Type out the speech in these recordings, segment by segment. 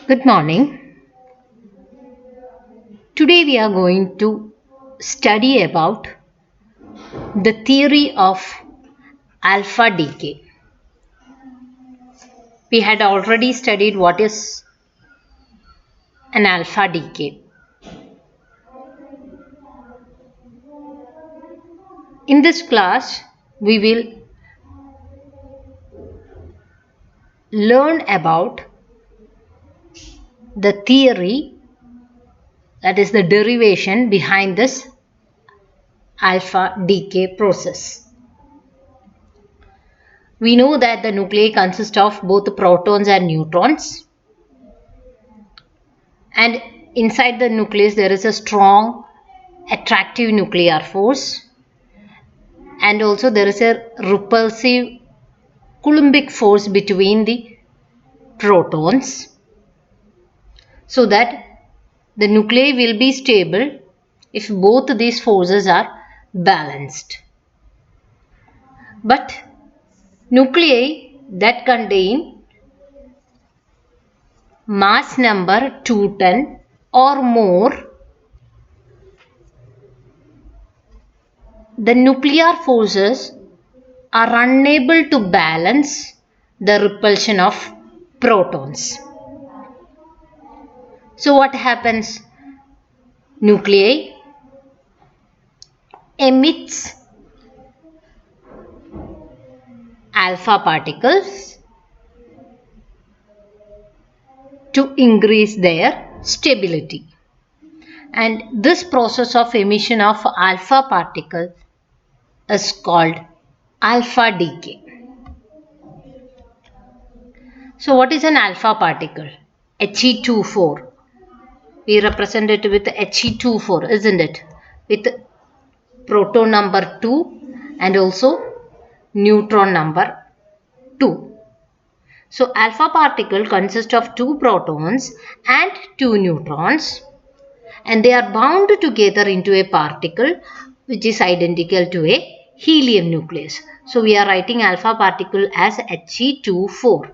Good morning. Today we are going to study about the theory of alpha decay. We had already studied what is an alpha decay. In this class, we will learn about the theory, that is the derivation behind this alpha decay process. We know that the nuclei consist of both protons and neutrons, and inside the nucleus there is a strong attractive nuclear force, and also there is a repulsive Coulombic force between the protons, so that the nuclei will be stable if both these forces are balanced. But nuclei that contain mass number 210 or more, the nuclear forces are unable to balance the repulsion of protons. So what happens? Nuclei emits alpha particles to increase their stability, and this process of emission of alpha particle is called alpha decay. So what is an alpha particle? He24. We represent it with He24, isn't it? With proton number 2 and also neutron number 2. So alpha particle consists of 2 protons and 2 neutrons, and they are bound together into a particle which is identical to a helium nucleus. So we are writing alpha particle as He24.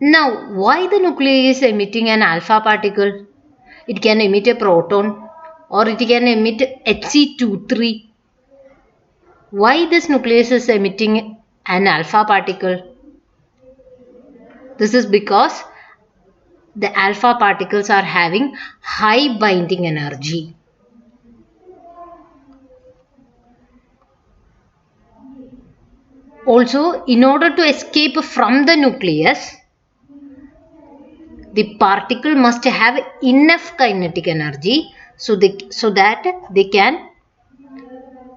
Now, why the nuclei is emitting an alpha particle? It can emit a proton or it can emit He23. Why this nucleus is emitting an alpha particle? This is because the alpha particles are having high binding energy. Also, in order to escape from the nucleus, the particle must have enough kinetic energy so that they can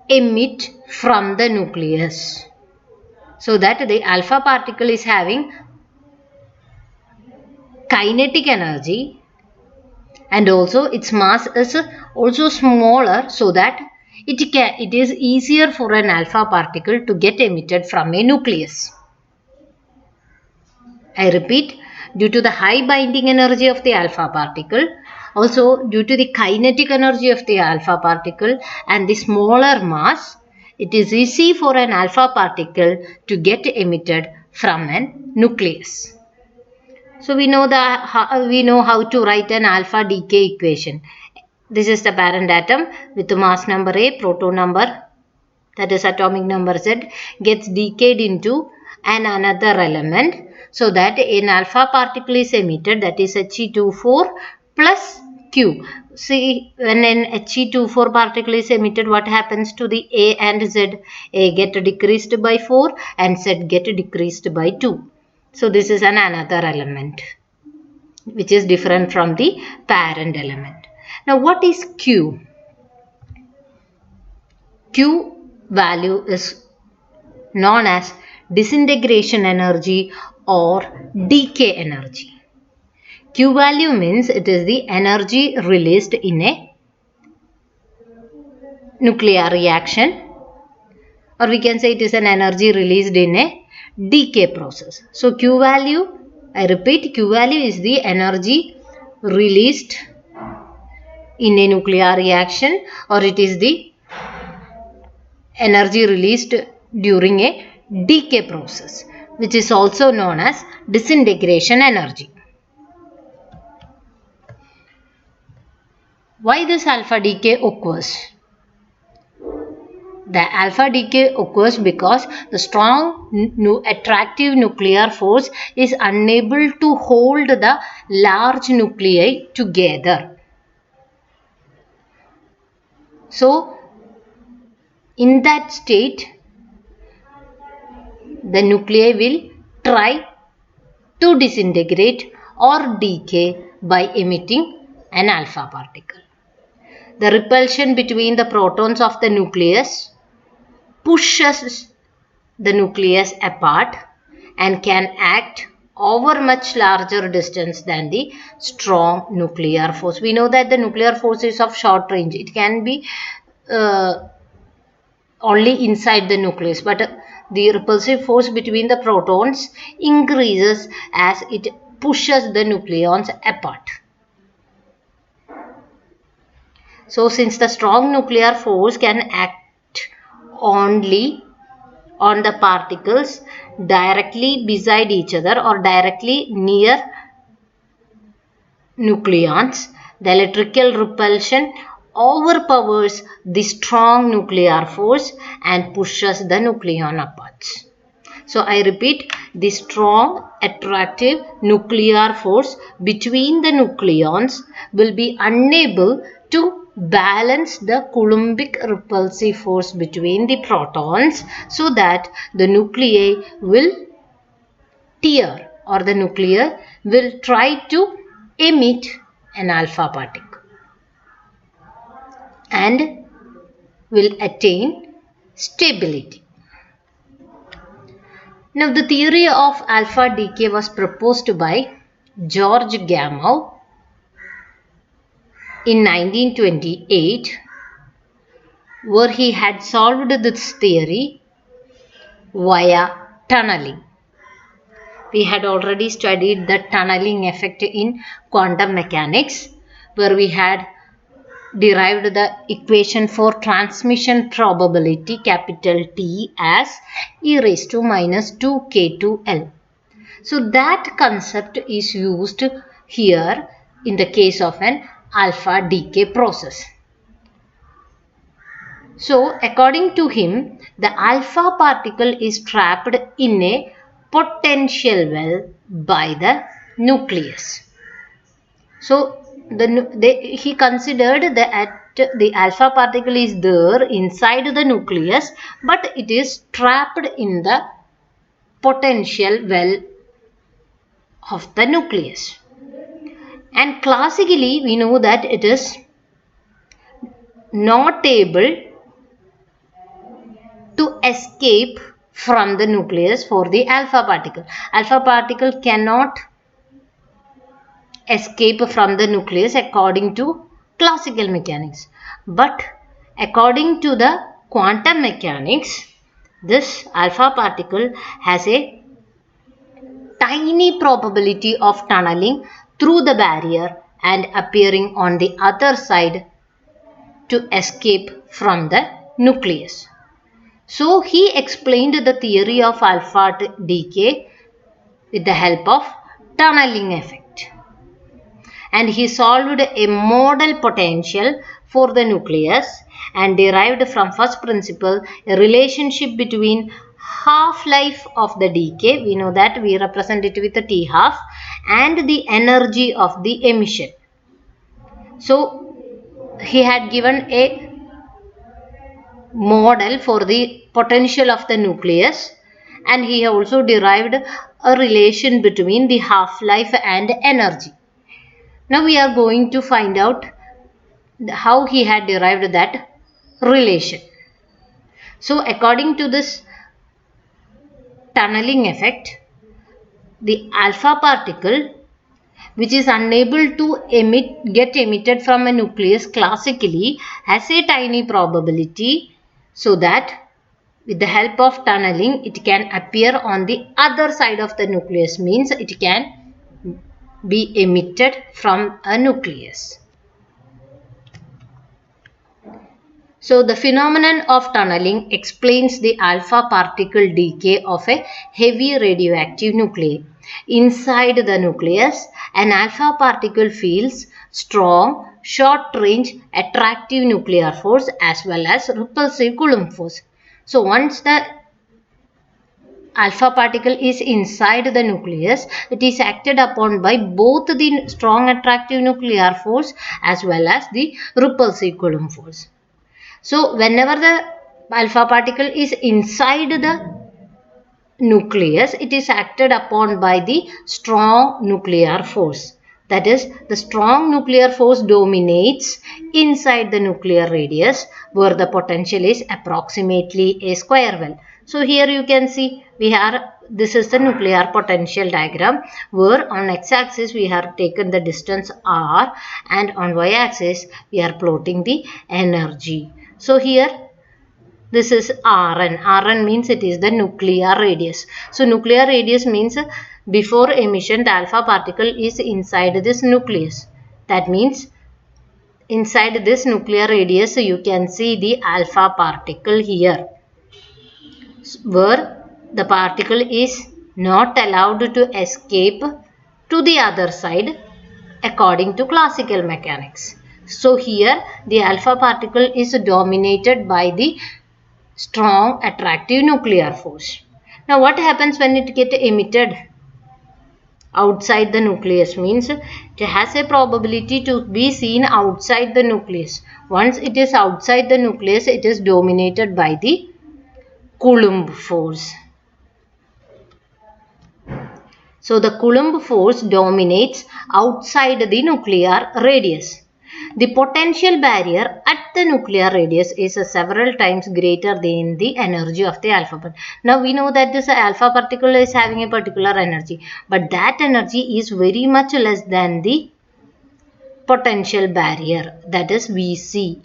emit from the nucleus. So that the alpha particle is having kinetic energy, and also its mass is also smaller, so that it is easier for an alpha particle to get emitted from a nucleus. I repeat, due to the high binding energy of the alpha particle, also due to the kinetic energy of the alpha particle and the smaller mass, it is easy for an alpha particle to get emitted from a nucleus. So we know how to write an alpha decay equation. This is the parent atom with the mass number A, proton number, that is atomic number Z, gets decayed into another element, so that an alpha particle is emitted, that is He24 plus Q. See, when an He24 particle is emitted, what happens to the A and Z? A get decreased by 4 and Z get decreased by 2. So this is another element which is different from the parent element. Now what is Q? Q value is known as disintegration energy or decay energy. Q value means it is the energy released in a nuclear reaction, or we can say it is an energy released in a decay process. So Q value, I repeat, Q value is the energy released in a nuclear reaction, or it is the energy released during a decay process. which is also known as disintegration energy. Why this alpha decay occurs? The alpha decay occurs because the strong attractive nuclear force is unable to hold the large nuclei together. So, in that state, the nuclei will try to disintegrate or decay by emitting an alpha particle. The repulsion between the protons of the nucleus pushes the nucleus apart and can act over much larger distance than the strong nuclear force. We know that the nuclear force is of short range. It can be only inside the nucleus, but the repulsive force between the protons increases as it pushes the nucleons apart. So, since the strong nuclear force can act only on the particles directly beside each other or directly near nucleons, the electrical repulsion overpowers the strong nuclear force and pushes the nucleon apart. So I repeat, the strong attractive nuclear force between the nucleons will be unable to balance the Coulombic repulsive force between the protons, so that the nuclei will tear, or the nucleus will try to emit an alpha particle and will attain stability. Now, the theory of alpha decay was proposed by George Gamow in 1928, where he had solved this theory via tunneling. We had already studied the tunneling effect in quantum mechanics, where we had derived the equation for transmission probability, capital T, as e raised to minus 2k2L. So that concept is used here in the case of an alpha decay process. So according to him, the alpha particle is trapped in a potential well by the nucleus. So he considered that the alpha particle is there inside the nucleus, but it is trapped in the potential well of the nucleus. And classically we know that it is not able to escape from the nucleus for the alpha particle. Alpha particle cannot escape from the nucleus according to classical mechanics. But according to the quantum mechanics, this alpha particle has a tiny probability of tunneling through the barrier and appearing on the other side to escape from the nucleus. So he explained the theory of alpha decay with the help of tunneling effect, and he solved a model potential for the nucleus and derived from first principle a relationship between half-life of the decay, we know that we represent it with a T half, and the energy of the emission. So he had given a model for the potential of the nucleus, and he also derived a relation between the half-life and energy. Now we are going to find out how he had derived that relation. So according to this tunneling effect, the alpha particle, which is unable to get emitted from a nucleus classically, has a tiny probability, so that with the help of tunneling it can appear on the other side of the nucleus, means it can be emitted from a nucleus. So the phenomenon of tunneling explains the alpha particle decay of a heavy radioactive nuclei. Inside the nucleus, an alpha particle feels strong, short-range attractive nuclear force as well as repulsive Coulomb force. So once the alpha particle is inside the nucleus, it is acted upon by both the strong attractive nuclear force as well as the repulsive Coulomb force. So whenever the alpha particle is inside the nucleus, it is acted upon by the strong nuclear force. That is, the strong nuclear force dominates inside the nuclear radius where the potential is approximately a square well. So here you can see this is the nuclear potential diagram where on x-axis we have taken the distance r and on y-axis we are plotting the energy. So here this is Rn. Rn means it is the nuclear radius. So nuclear radius means before emission the alpha particle is inside this nucleus. That means inside this nuclear radius you can see the alpha particle here, where the particle is not allowed to escape to the other side according to classical mechanics. So here the alpha particle is dominated by the strong attractive nuclear force. Now what happens when it gets emitted outside the nucleus? Means it has a probability to be seen outside the nucleus. Once it is outside the nucleus, it is dominated by the Coulomb force. So the Coulomb force dominates outside the nuclear radius. The potential barrier at the nuclear radius is several times greater than the energy of the alpha particle. Now we know that this alpha particle is having a particular energy, but that energy is very much less than the potential barrier, that is Vc.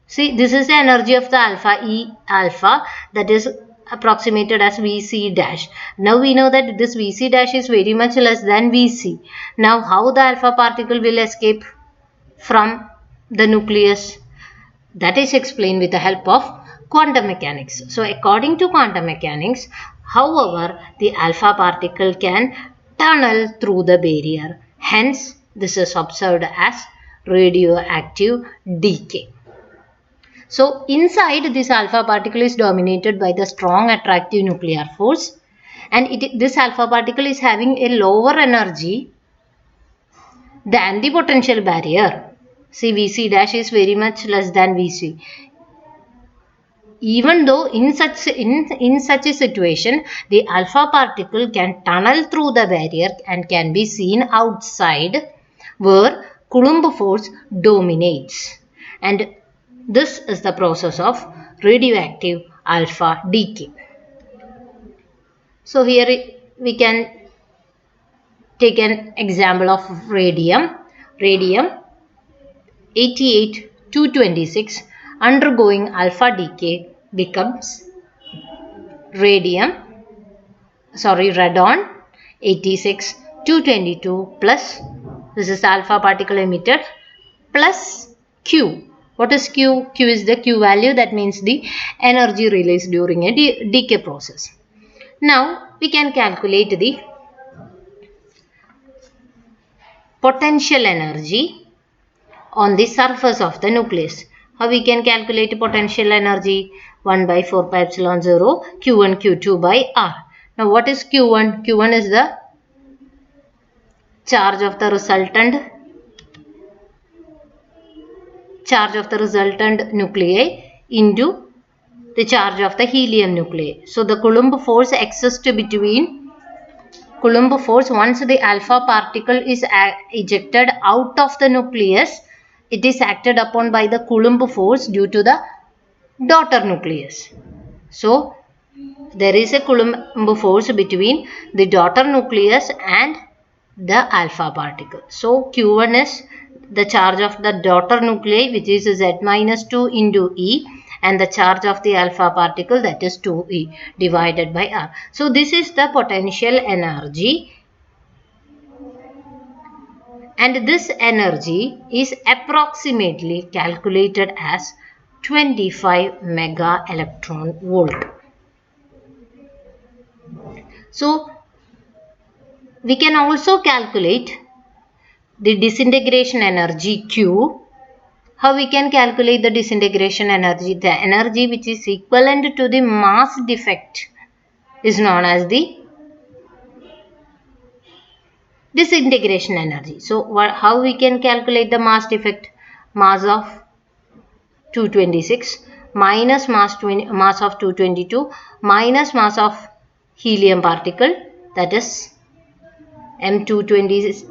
See, this is the energy of the alpha, E alpha, that is approximated as Vc dash. Now we know that this Vc dash is very much less than Vc. Now how the alpha particle will escape from the nucleus? That is explained with the help of quantum mechanics. So according to quantum mechanics, however, the alpha particle can tunnel through the barrier. Hence, this is observed as radioactive decay. So inside this alpha particle is dominated by the strong attractive nuclear force, and this alpha particle is having a lower energy than the potential barrier. See, Vc dash is very much less than Vc. Even though in such a situation, the alpha particle can tunnel through the barrier and can be seen outside where Coulomb force dominates. And this is the process of radioactive alpha decay. So here we can take an example of radium. Radium 88-226 undergoing alpha decay becomes radon 86-222 plus, this is alpha particle emitted, plus Q. What is Q? Q is the Q value, that means the energy released during a decay process. Now we can calculate the potential energy on the surface of the nucleus. How we can calculate potential energy? 1 by 4 pi epsilon 0 Q1 Q2 by R. Now what is Q1? Q1 is the charge of the resultant nuclei into the charge of the helium nuclei. So the Coulomb force exists between Coulomb force once the alpha particle is ejected out of the nucleus, it is acted upon by the Coulomb force due to the daughter nucleus. So there is a Coulomb force between the daughter nucleus and the alpha particle. So Q1 is the charge of the daughter nuclei, which is Z-2 into E, and the charge of the alpha particle, that is 2E divided by R. So this is the potential energy, and this energy is approximately calculated as 25 mega electron volt. So we can also calculate the disintegration energy Q. How we can calculate the disintegration energy? The energy which is equivalent to the mass defect is known as the disintegration energy. So how we can calculate the mass defect? Mass of 226 minus mass of 222 minus mass of helium particle, that is M226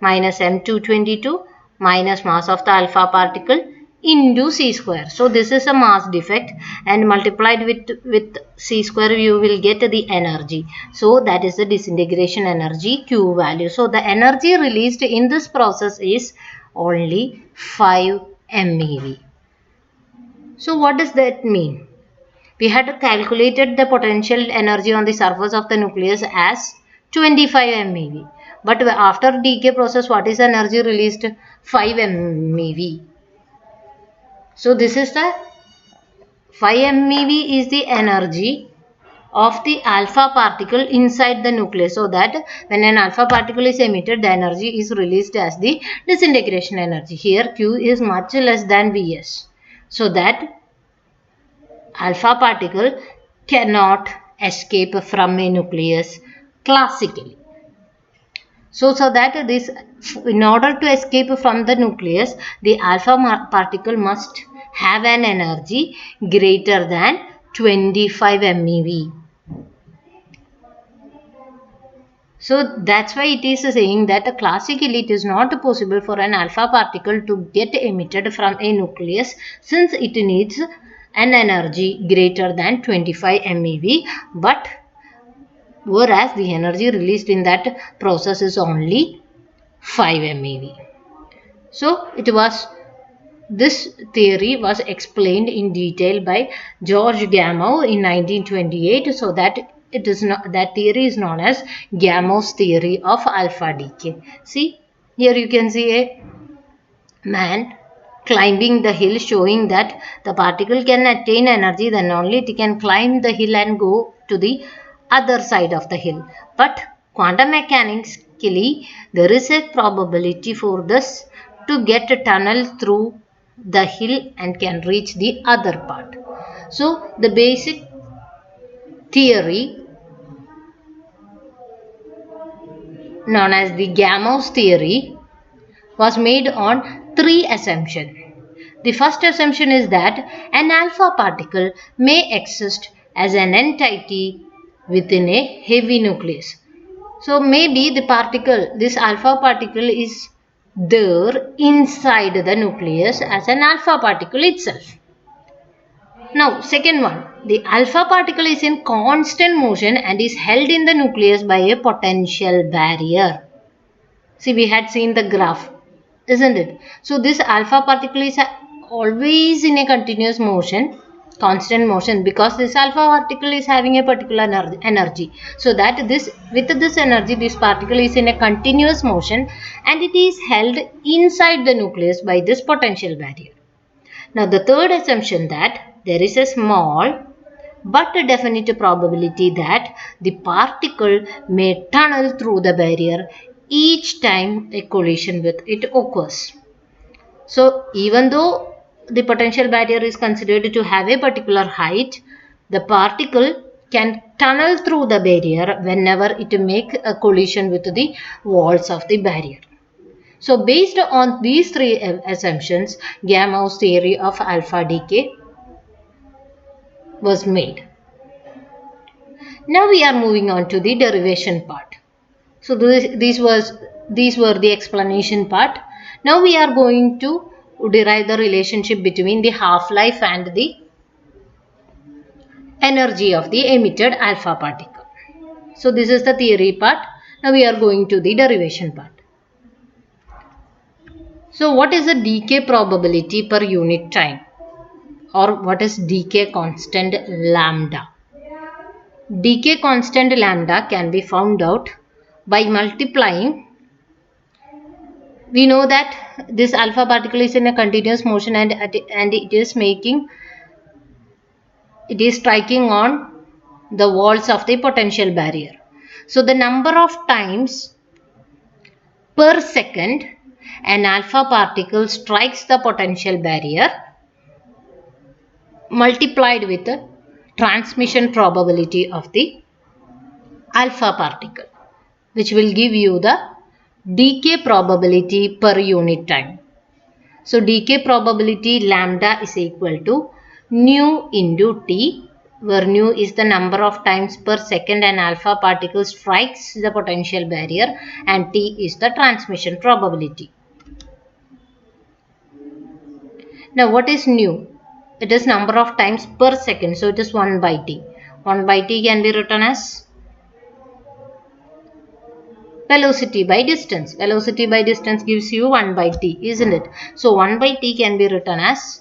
minus M222 minus mass of the alpha particle into C square. So this is a mass defect, and multiplied with C square you will get the energy. So that is the disintegration energy Q value. So the energy released in this process is only 5 MeV. So what does that mean? We had calculated the potential energy on the surface of the nucleus as 25 MeV. But after decay process, what is the energy released? 5 MeV. So this is the 5 MeV is the energy of the alpha particle inside the nucleus. So that when an alpha particle is emitted, the energy is released as the disintegration energy. Here Q is much less than Vs. So that alpha particle cannot escape from a nucleus classically. So that this, in order to escape from the nucleus, the alpha particle must have an energy greater than 25 MeV. So that's why it is saying that classically it is not possible for an alpha particle to get emitted from a nucleus, since it needs an energy greater than 25 MeV, but whereas the energy released in that process is only 5 MeV. So this theory was explained in detail by George Gamow in 1928. So that theory is known as Gamow's theory of alpha decay. See, here you can see a man climbing the hill, showing that the particle can attain energy, then only it can climb the hill and go to the other side of the hill. But quantum mechanically, there is a probability for this to get a tunnel through the hill and can reach the other part. So the basic theory known as the Gamow's theory was made on 3 assumptions. The first assumption is that an alpha particle may exist as an entity within a heavy nucleus. So maybe this alpha particle is there inside the nucleus as an alpha particle itself. Now, second one, the alpha particle is in constant motion and is held in the nucleus by a potential barrier. See, we had seen the graph, isn't it? So this alpha particle is always in a continuous motion, constant motion, because this alpha particle is having a particular energy. So that with this energy, this particle is in a continuous motion and it is held inside the nucleus by this potential barrier. Now the third assumption, that there is a small but a definite probability that the particle may tunnel through the barrier each time a collision with it occurs. So even though the potential barrier is considered to have a particular height, the particle can tunnel through the barrier whenever it makes a collision with the walls of the barrier. So based on these 3 assumptions, Gamow's theory of alpha decay was made. Now we are moving on to the derivation part. So these were the explanation part. Now we are going to derive the relationship between the half-life and the energy of the emitted alpha particle. So this is the theory part. Now we are going to the derivation part. So what is the decay probability per unit time, or what is decay constant lambda? Decay constant lambda can be found out by multiplying we know that this alpha particle is in a continuous motion and it is striking on the walls of the potential barrier. So the number of times per second an alpha particle strikes the potential barrier multiplied with the transmission probability of the alpha particle, which will give you the decay probability per unit time. So decay probability lambda is equal to nu into T, where nu is the number of times per second an alpha particle strikes the potential barrier and T is the transmission probability. Now what is nu? It is number of times per second, so it is 1 by T. 1 by T can be written as velocity by distance. Velocity by distance gives you 1 by T, isn't it? So 1 by T can be written as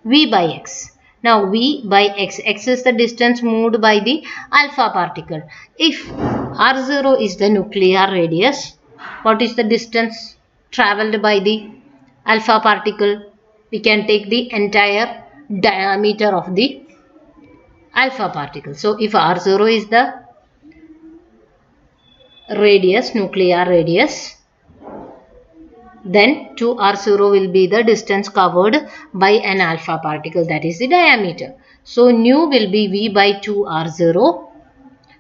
V by x. Now V by x, x is the distance moved by the alpha particle. If R0 is the nuclear radius, what is the distance travelled by the alpha particle? We can take the entire diameter of the alpha particle. So if R0 is the radius, nuclear radius, then 2r0 will be the distance covered by an alpha particle, that is the diameter. So nu will be V by 2r0.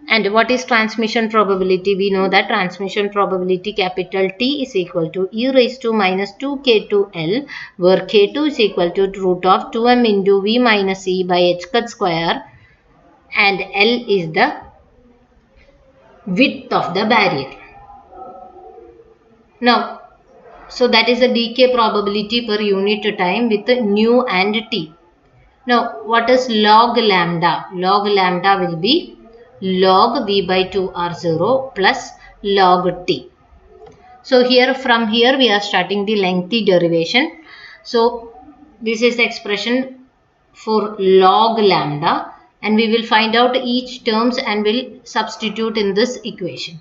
And what is transmission probability? We know that transmission probability capital T is equal to e raised to minus 2k2L, where k2 is equal to root of 2m into V minus e by h cut square, and L is the width of the barrier. Now, so that is the decay probability per unit time with nu and T. Now, what is log lambda? Log lambda will be log V by 2r0 plus log T. So from here we are starting the lengthy derivation. So this is the expression for log lambda, and we will find out each terms and will substitute in this equation.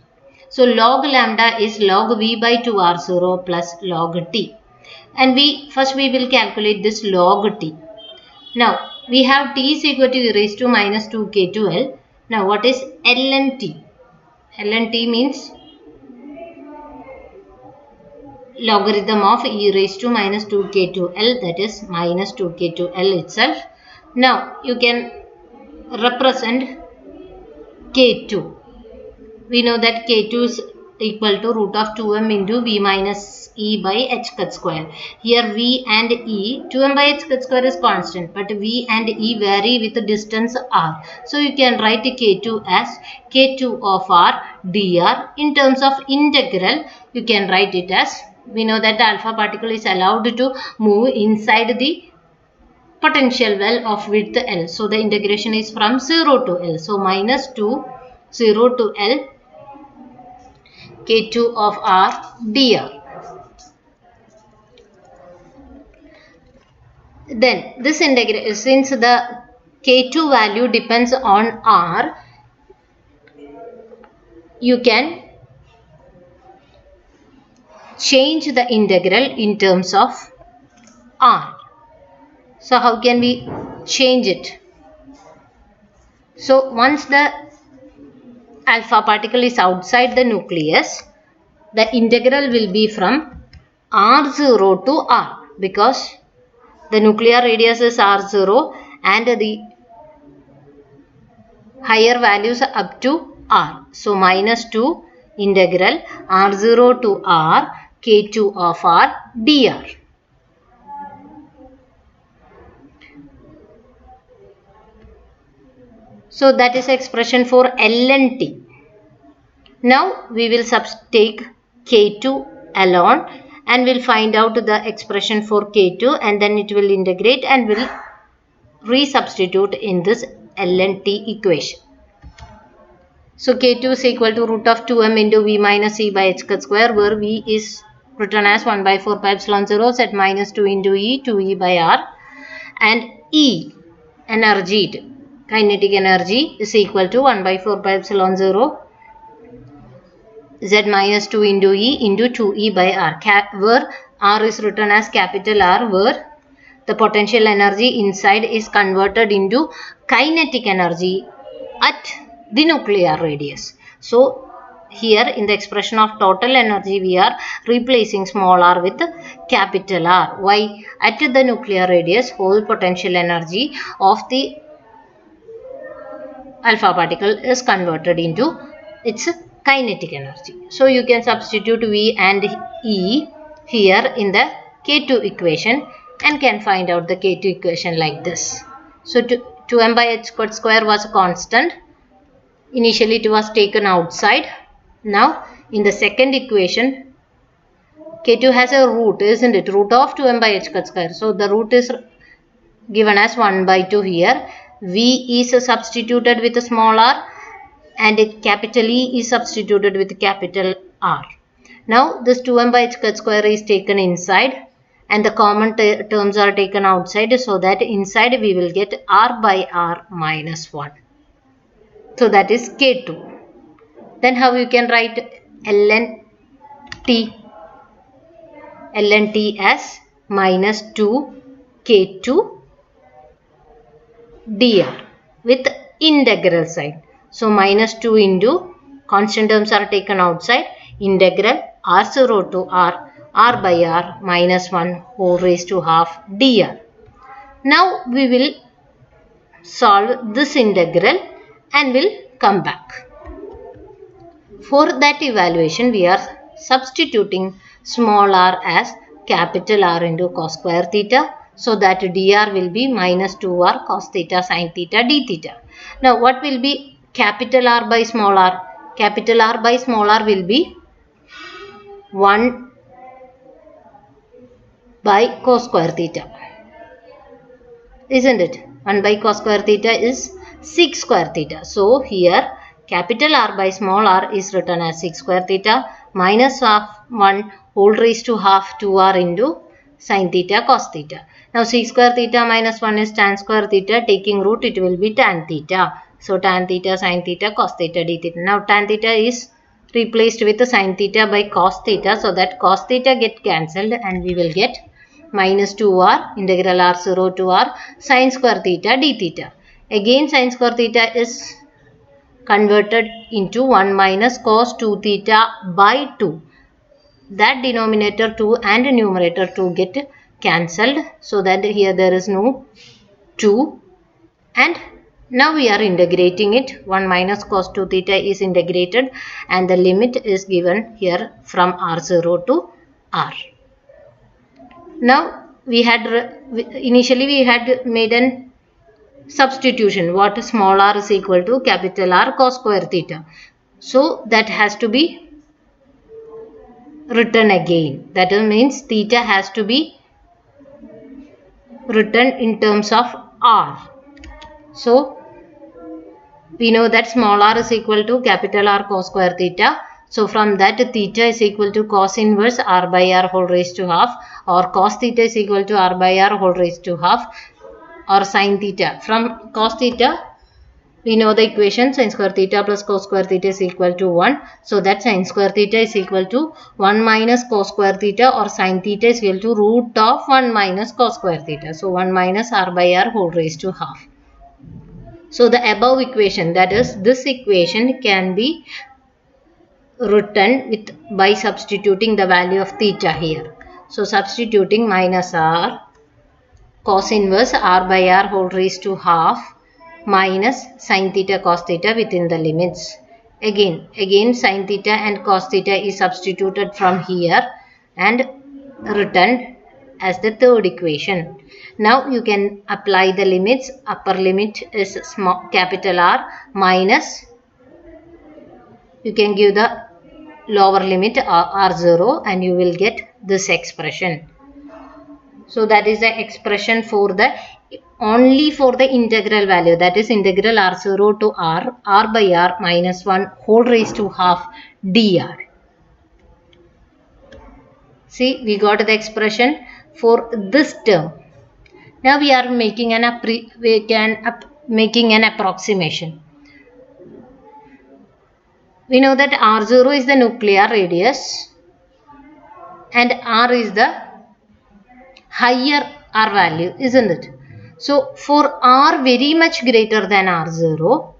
So log lambda is log V by 2r0 plus log T. And first we will calculate this log T. Now we have T is equal to e raised to minus 2k2L. Now what is ln T? ln T means logarithm of e raised to minus 2k2L, that is minus 2k2L itself. Now you can represent k2. We know that k2 is equal to root of 2m into V minus e by h cut square. Here V and e, 2m by h cut square is constant, but V and e vary with the distance r. So you can write k2 as k2 of r dr. In terms of integral, you can write it as, we know that the alpha particle is allowed to move inside the potential well of width L. So the integration is from 0 to L. So minus 2, 0 to L, k2 of r dr. Then this integration, since the k2 value depends on r, you can change the integral in terms of r. So how can we change it? So once the alpha particle is outside the nucleus, the integral will be from r0 to r, because the nuclear radius is r0 and the higher values are up to r. So minus 2 integral r0 to r k2 of r dr. So that is expression for ln T. Now we will take k2 alone and we'll find out the expression for k2, and then it will integrate and will resubstitute in this ln T equation. So k2 is equal to root of 2m into V minus e by h cut square, where V is written as 1 by 4 pi epsilon 0 set minus 2 into e, 2e by r, and E, energy, kinetic energy, is equal to 1 by 4 pi epsilon 0 Z minus 2 into E into 2E by R, where R is written as capital R, where the potential energy inside is converted into kinetic energy at the nuclear radius. So here in the expression of total energy we are replacing small r with capital R. Why? At the nuclear radius whole potential energy of the alpha particle is converted into its kinetic energy. So you can substitute V and E here in the K2 equation and can find out the K2 equation like this. So 2m by h square was a constant. Initially it was taken outside. Now in the second equation K2 has a root, isn't it? Root of 2m by h square. So the root is given as 1 by 2 here. V is substituted with a small r and capital E is substituted with capital R. Now this 2m by h square is taken inside and the common terms are taken outside, so that inside we will get R by R minus 1. So that is K2. Then how you can write ln T? ln T as minus 2 K2 dr with integral sign. So minus 2 into constant terms are taken outside, integral r0 to r by r minus 1 whole raised to half dr. Now we will solve this integral and will come back. For that evaluation we are substituting small r as capital R into cos square theta, so that dr will be minus 2r cos theta sin theta d theta. Now what will be capital R by small r? Capital R by small r will be 1 by cos square theta, isn't it? 1 by cos square theta is 6 square theta. So here capital R by small r is written as 6 square theta minus of 1 whole raised to half 2r into sin theta cos theta. Now 6 square theta minus 1 is tan square theta. Taking root it will be tan theta. So tan theta sin theta cos theta d theta. Now tan theta is replaced with sin theta by cos theta, so that cos theta get cancelled and we will get minus 2r integral r0 to r sin square theta d theta. Again sin square theta is converted into 1 minus cos 2 theta by 2. That denominator 2 and numerator 2 get cancelled, so that here there is no 2, and now we are integrating it. 1 minus cos 2 theta is integrated and the limit is given here from r0 to r. Now we had initially we had made an substitution. What small r is equal to capital R cos square theta. So that has to be written again. That means theta has to be written in terms of r. So we know that small r is equal to capital R cos square theta. So from that theta is equal to cos inverse r by r whole raised to half, or cos theta is equal to r by r whole raised to half, or sin theta. From cos theta we know the equation sin square theta plus cos square theta is equal to 1. So that sin square theta is equal to 1 minus cos square theta, or sin theta is equal to root of 1 minus cos square theta. So 1 minus r by r whole raised to half. So the above equation, that is this equation, can be written with by substituting the value of theta here. So substituting minus r cos inverse r by r whole raised to half minus sin theta cos theta within the limits. Again sin theta and cos theta is substituted from here and written as the third equation. Now you can apply the limits. Upper limit is small capital R minus, you can give the lower limit r0 and you will get this expression. So that is the expression for the only for the integral value, that is integral r0 to r by r minus 1 whole raised to half dr. See, we got the expression for this term. Now we are making an approximation. We know that R0 is the nuclear radius and R is the higher R value, isn't it? So for R very much greater than R0,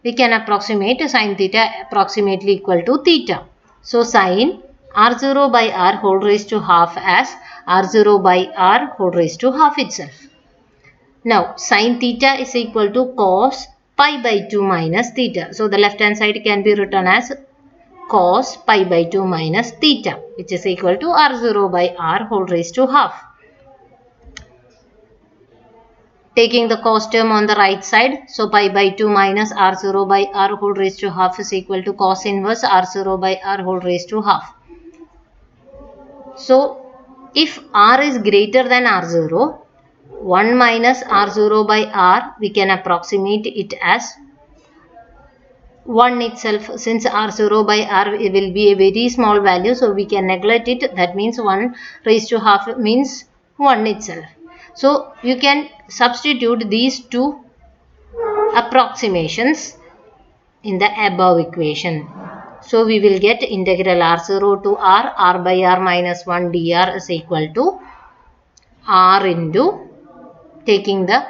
we can approximate sin theta approximately equal to theta. So sin R0 by R whole raised to half as R0 by R whole raised to half itself. Now sin theta is equal to cos pi by 2 minus theta. So the left hand side can be written as cos pi by 2 minus theta, which is equal to R0 by R whole raised to half. Taking the cos term on the right side, so pi by 2 minus R0 by R whole raised to half is equal to cos inverse R0 by R whole raised to half. So if R is greater than R0, 1 minus R0 by R, we can approximate it as 1 itself. Since R0 by R will be a very small value, so we can neglect it. That means 1 raised to half means 1 itself. So you can substitute these two approximations in the above equation. So we will get integral R0 to R by R minus 1 dr is equal to R into, taking the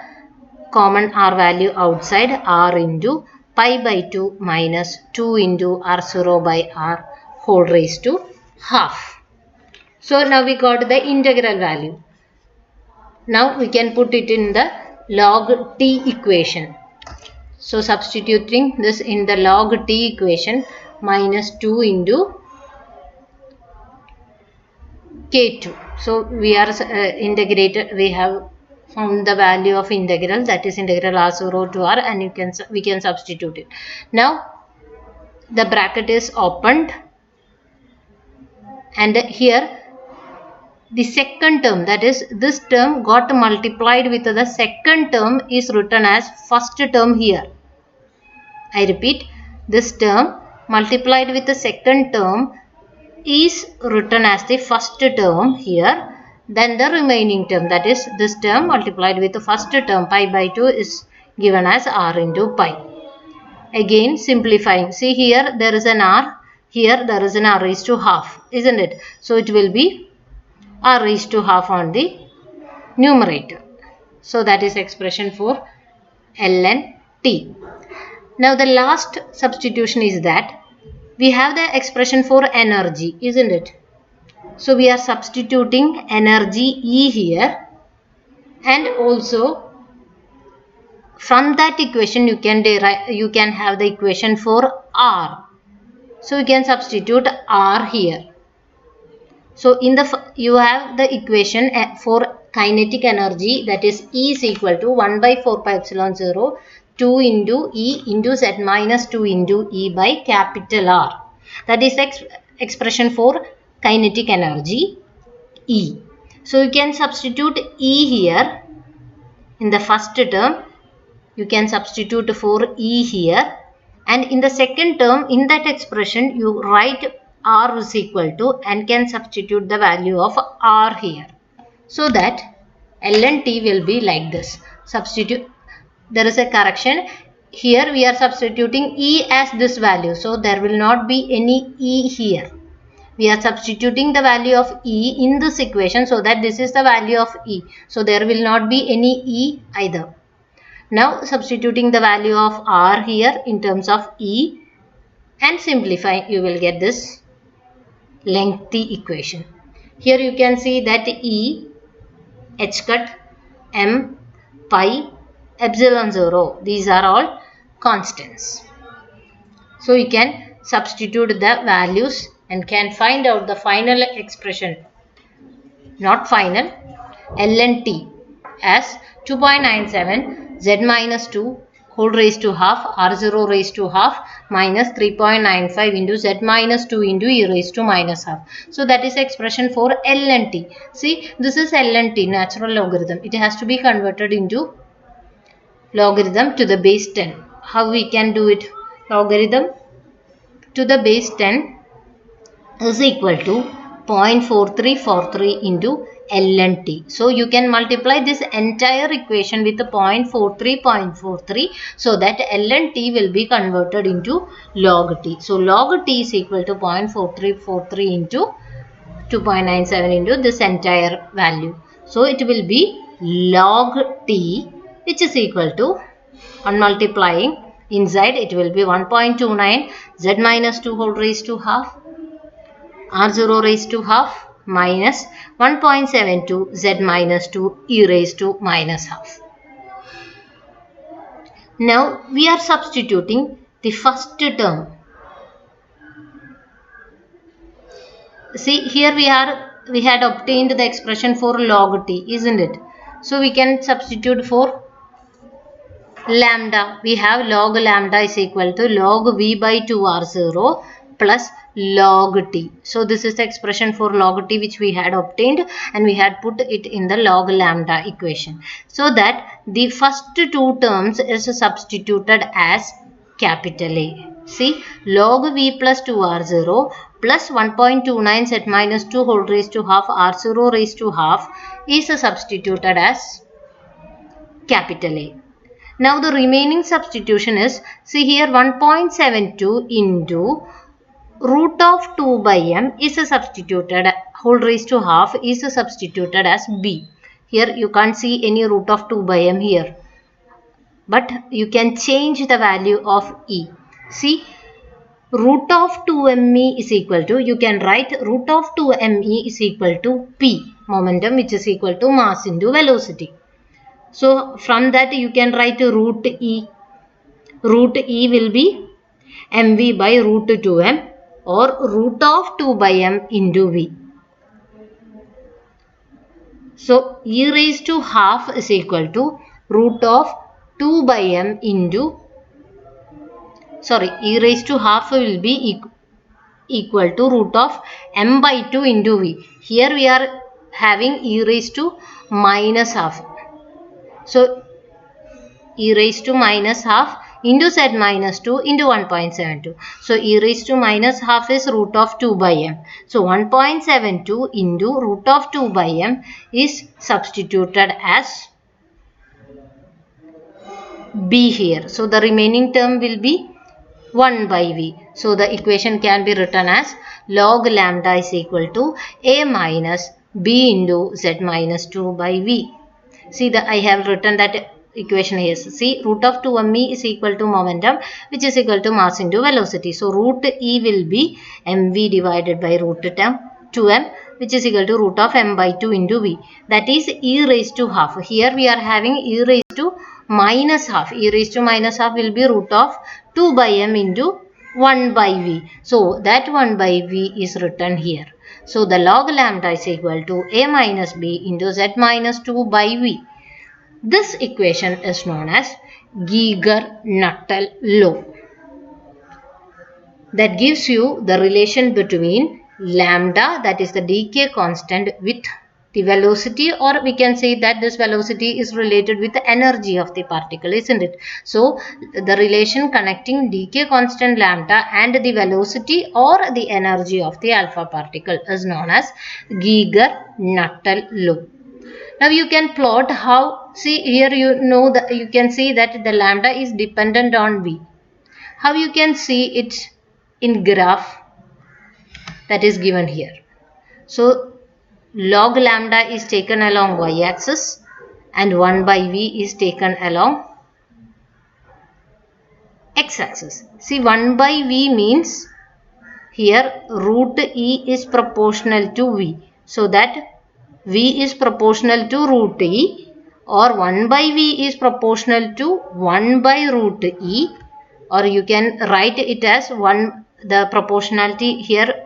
common R value outside, R into pi by 2 minus 2 into R0 by R whole raised to half. So now we got the integral value. Now we can put it in the log t equation. So substituting this in the log t equation, minus 2 into k2. So we are integrated, we have found the value of integral, that is integral R0 to R, and we can substitute it. Now the bracket is opened, and here the second term, that is this term got multiplied with the second term, is written as first term here. I repeat, this term multiplied with the second term is written as the first term here. Then the remaining term, that is this term multiplied with the first term pi by 2, is given as R into pi. Again simplifying, see here there is an R, here there is an R raised to half, isn't it? So it will be R raised to half on the numerator. So that is expression for ln t. Now the last substitution is that we have the expression for energy, isn't it? So we are substituting energy E here, and also from that equation you can have the equation for R. So you can substitute R here. So in the you have the equation for kinetic energy, that is E is equal to 1 by 4 pi epsilon 0 2 into E into Z minus 2 into E by capital R. That is the expression for kinetic energy E. So you can substitute E here in the first term, you can substitute for E here, and in the second term in that expression you write R is equal to and can substitute the value of R here. So that ln t will be like this. Substitute, there is a correction. Here we are substituting E as this value. So there will not be any E here. We are substituting the value of E in this equation, so that this is the value of E. So there will not be any E either. Now substituting the value of R here in terms of E and simplifying, you will get this lengthy equation. Here you can see that E, h cut, m, pi, epsilon 0, these are all constants. So you can substitute the values and can find out the final expression, not final, ln t as 2.97 z minus 2 whole raised to half r0 raised to half minus 3.95 into z minus 2 into e raised to minus half. So that is expression for ln t. See, this is ln t, natural logarithm. It has to be converted into logarithm to the base 10. How we can do it? Logarithm to the base 10 is equal to 0.4343 into ln t. So you can multiply this entire equation with the 0.43, so that ln t will be converted into log t. So log t is equal to 0.4343 into 2.97 into this entire value. So it will be log t, which is equal to, on multiplying inside, it will be 1.29 z minus 2 whole raised to half r0 raised to half minus 1.72 z minus 2 e raised to minus half. Now we are substituting the first term. See, here we had obtained the expression for log t, isn't it? So we can substitute for lambda. We have log lambda is equal to log v by 2r0 plus log t. So this is the expression for log t which we had obtained, and we had put it in the log lambda equation. So that the first two terms is substituted as capital A. See, log v plus 2r0 plus 1.29 z minus 2 whole raised to half r0 raised to half is substituted as capital A. Now the remaining substitution is, see here, 1.72 into root of 2 by m is substituted, whole raised to half is substituted as b. Here you can't see any root of 2 by m here, but you can change the value of e. See, root of 2me is equal to, you can write root of 2me is equal to p, momentum, which is equal to mass into velocity. So from that you can write root e. Root e will be mv by root 2m, or root of 2 by m into v. So e raised to half is equal to root of 2 by m into, e raised to half will be equal to root of m by 2 into v. Here we are having e raised to minus half. So e raised to minus half into z minus 2 into 1.72. So e raised to minus half is root of 2 by m. So 1.72 into root of 2 by m is substituted as b here. So the remaining term will be 1 by v. So the equation can be written as log lambda is equal to a minus b into z minus 2 by v. See, that I have written that equation here. See, root of 2me is equal to momentum, which is equal to mass into velocity. So root e will be mv divided by root 2m, which is equal to root of m by 2 into v. That is e raised to half. Here we are having e raised to minus half. E raised to minus half will be root of 2 by m into 1 by v. So that 1 by v is written here. So the log lambda is equal to a minus b into z minus 2 by v. This equation is known as Geiger-Nuttall law. That gives you the relation between lambda, that is the decay constant, with the velocity, or we can say that this velocity is related with the energy of the particle, isn't it? So the relation connecting decay constant lambda and the velocity or the energy of the alpha particle is known as Geiger-Nuttall law. Now you can plot how, see here you can see that the lambda is dependent on v. How you can see it in graph that is given here. So log lambda is taken along y-axis and 1 by v is taken along x-axis. See, 1 by v means here root e is proportional to v. So that v is proportional to root e, or 1 by v is proportional to 1 by root e, or you can write it as the proportionality here,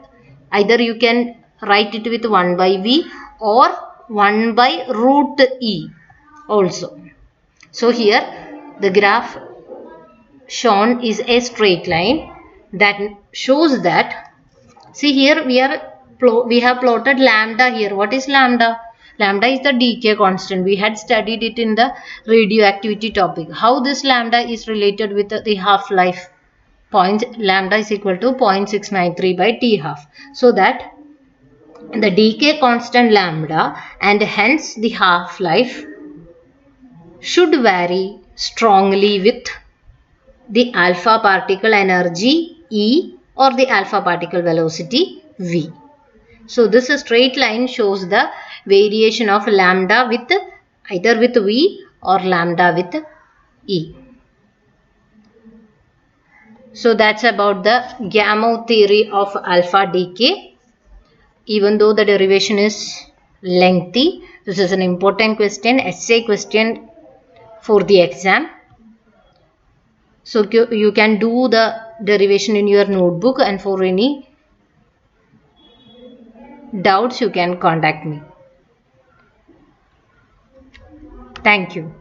either you can write it with 1 by v or 1 by root e also. So here the graph shown is a straight line that shows that, see here we have plotted lambda here. What is lambda? Lambda is the decay constant. We had studied it in the radioactivity topic. How this lambda is related with the half-life point. Lambda is equal to 0.693 by t half. So that the decay constant lambda, and hence the half-life should vary strongly with the alpha particle energy E or the alpha particle velocity V. So this straight line shows the variation of lambda with either with V or lambda with E. So that's about the Gamow theory of alpha decay. Even though the derivation is lengthy, this is an important question, essay question for the exam. So you can do the derivation in your notebook, and for any doubts you can contact me. Thank you.